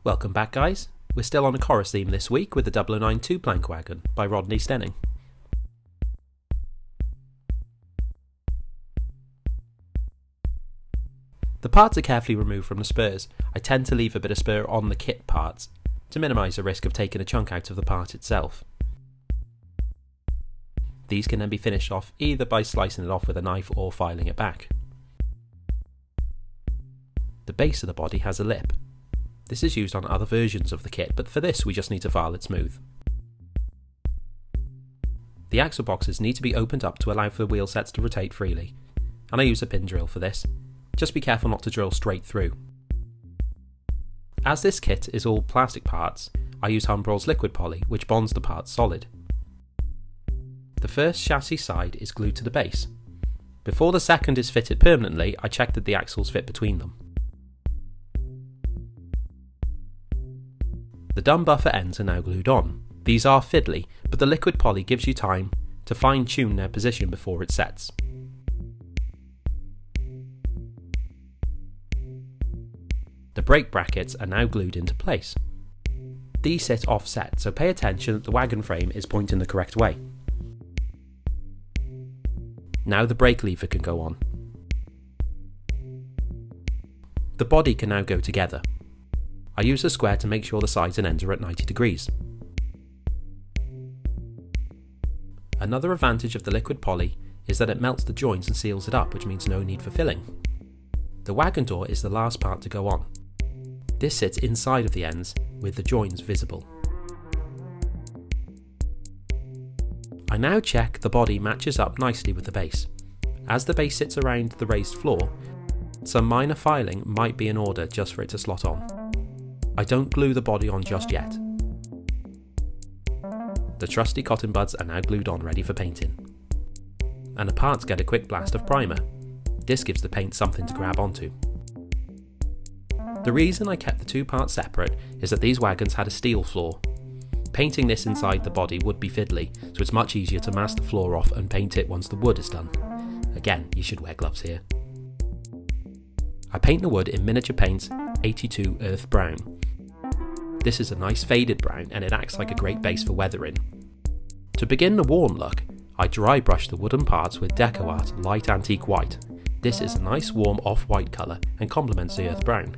Welcome back, guys. We're still on a Corris theme this week with the 009 two-plank wagon by Rodney Stenning. The parts are carefully removed from the spurs. I tend to leave a bit of spur on the kit parts to minimise the risk of taking a chunk out of the part itself. These can then be finished off either by slicing it off with a knife or filing it back. The base of the body has a lip. This is used on other versions of the kit, but for this we just need to file it smooth. The axle boxes need to be opened up to allow for the wheel sets to rotate freely, and I use a pin drill for this. Just be careful not to drill straight through. As this kit is all plastic parts, I use Humbrol's liquid poly, which bonds the parts solid. The first chassis side is glued to the base. Before the second is fitted permanently, I check that the axles fit between them. The dumb buffer ends are now glued on. These are fiddly, but the liquid poly gives you time to fine tune their position before it sets. The brake brackets are now glued into place. These sit offset, so pay attention that the wagon frame is pointing the correct way. Now the brake lever can go on. The body can now go together. I use a square to make sure the sides and ends are at 90 degrees. Another advantage of the liquid poly is that it melts the joints and seals it up, which means no need for filling. The wagon door is the last part to go on. This sits inside of the ends with the joins visible. I now check the body matches up nicely with the base. As the base sits around the raised floor, some minor filing might be in order just for it to slot on. I don't glue the body on just yet. The trusty cotton buds are now glued on ready for painting. And the parts get a quick blast of primer. This gives the paint something to grab onto. The reason I kept the two parts separate is that these wagons had a steel floor. Painting this inside the body would be fiddly, so it's much easier to mask the floor off and paint it once the wood is done. Again, you should wear gloves here. I paint the wood in miniature paints 82 Earth Brown. This is a nice faded brown and it acts like a great base for weathering. To begin the warm look, I dry brush the wooden parts with Deco Art Light Antique White. This is a nice warm off-white colour and complements the Earth Brown.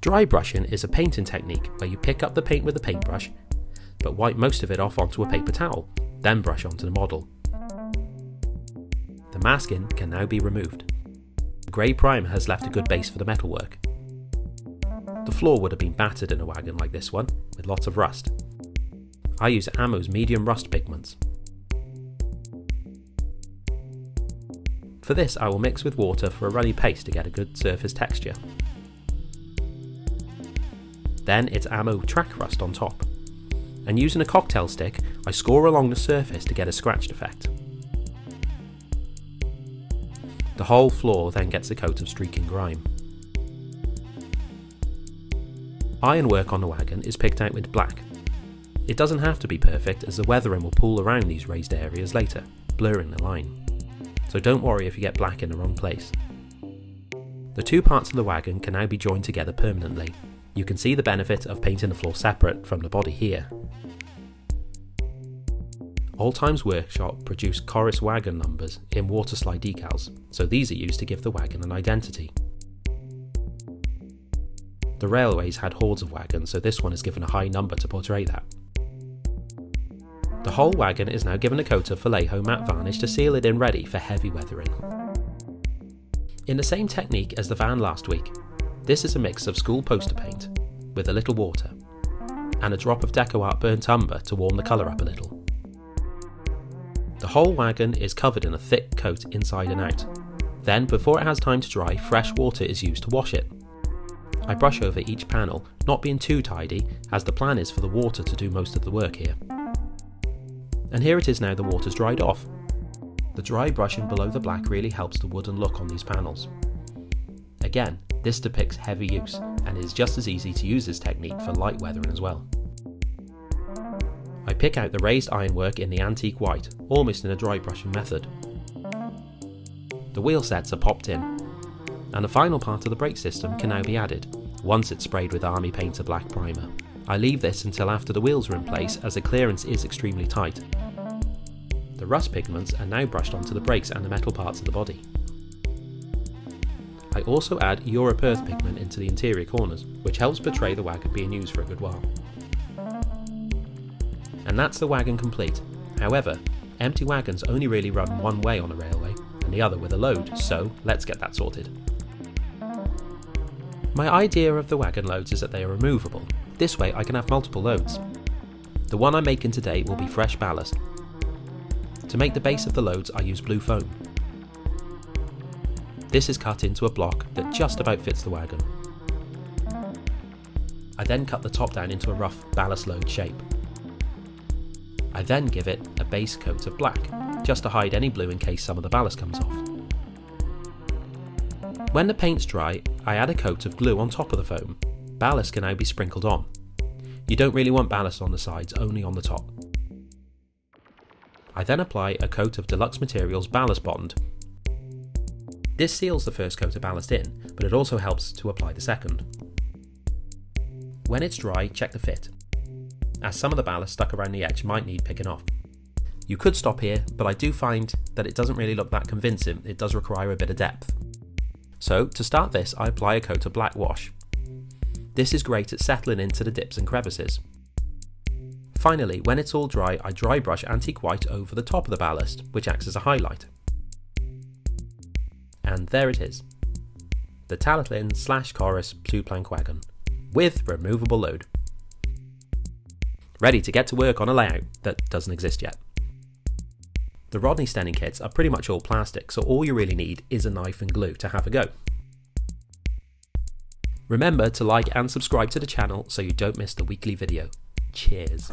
Dry brushing is a painting technique where you pick up the paint with a paintbrush, but wipe most of it off onto a paper towel, then brush onto the model. The masking can now be removed. The grey primer has left a good base for the metalwork. The floor would have been battered in a wagon like this one, with lots of rust. I use Ammo's medium rust pigments. For this I will mix with water for a runny paste to get a good surface texture. Then it's Ammo track rust on top. And using a cocktail stick, I score along the surface to get a scratched effect. The whole floor then gets a coat of streaking grime. Ironwork on the wagon is picked out with black. It doesn't have to be perfect as the weathering will pool around these raised areas later, blurring the line. So don't worry if you get black in the wrong place. The two parts of the wagon can now be joined together permanently. You can see the benefit of painting the floor separate from the body here. Old Times Workshop produced Corris wagon numbers in waterslide decals, so these are used to give the wagon an identity. The railways had hordes of wagons, so this one is given a high number to portray that. The whole wagon is now given a coat of Vallejo matte varnish to seal it in ready for heavy weathering. In the same technique as the van last week, this is a mix of school poster paint with a little water and a drop of Deco Art burnt umber to warm the colour up a little. The whole wagon is covered in a thick coat inside and out. Then, before it has time to dry, fresh water is used to wash it. I brush over each panel, not being too tidy, as the plan is for the water to do most of the work here. And here it is now the water's dried off. The dry brushing below the black really helps the wooden look on these panels. Again, this depicts heavy use, and is just as easy to use this technique for light weathering as well. I pick out the raised ironwork in the antique white, almost in a dry brushing method. The wheel sets are popped in, and the final part of the brake system can now be added, once it's sprayed with Army Painter black primer. I leave this until after the wheels are in place, as the clearance is extremely tight. The rust pigments are now brushed onto the brakes and the metal parts of the body. I also add Europe Earth pigment into the interior corners, which helps portray the wagon being used for a good while. And that's the wagon complete. However, empty wagons only really run one way on a railway, and the other with a load, so let's get that sorted. My idea of the wagon loads is that they are removable. This way I can have multiple loads. The one I'm making today will be fresh ballast. To make the base of the loads I use blue foam. This is cut into a block that just about fits the wagon. I then cut the top down into a rough ballast load shape. I then give it a base coat of black, just to hide any blue in case some of the ballast comes off. When the paint's dry, I add a coat of glue on top of the foam. Ballast can now be sprinkled on. You don't really want ballast on the sides, only on the top. I then apply a coat of Deluxe Materials Ballast Bond. This seals the first coat of ballast in, but it also helps to apply the second. When it's dry, check the fit, as some of the ballast stuck around the edge might need picking off. You could stop here, but I do find that it doesn't really look that convincing. It does require a bit of depth. So to start this, I apply a coat of black wash. This is great at settling into the dips and crevices. Finally, when it's all dry, I dry brush antique white over the top of the ballast, which acts as a highlight. And there it is, the Talyllyn / Corris 2-plank wagon, with removable load. Ready to get to work on a layout that doesn't exist yet. The Rodney Stenning kits are pretty much all plastic, so all you really need is a knife and glue to have a go. Remember to like and subscribe to the channel so you don't miss the weekly video. Cheers.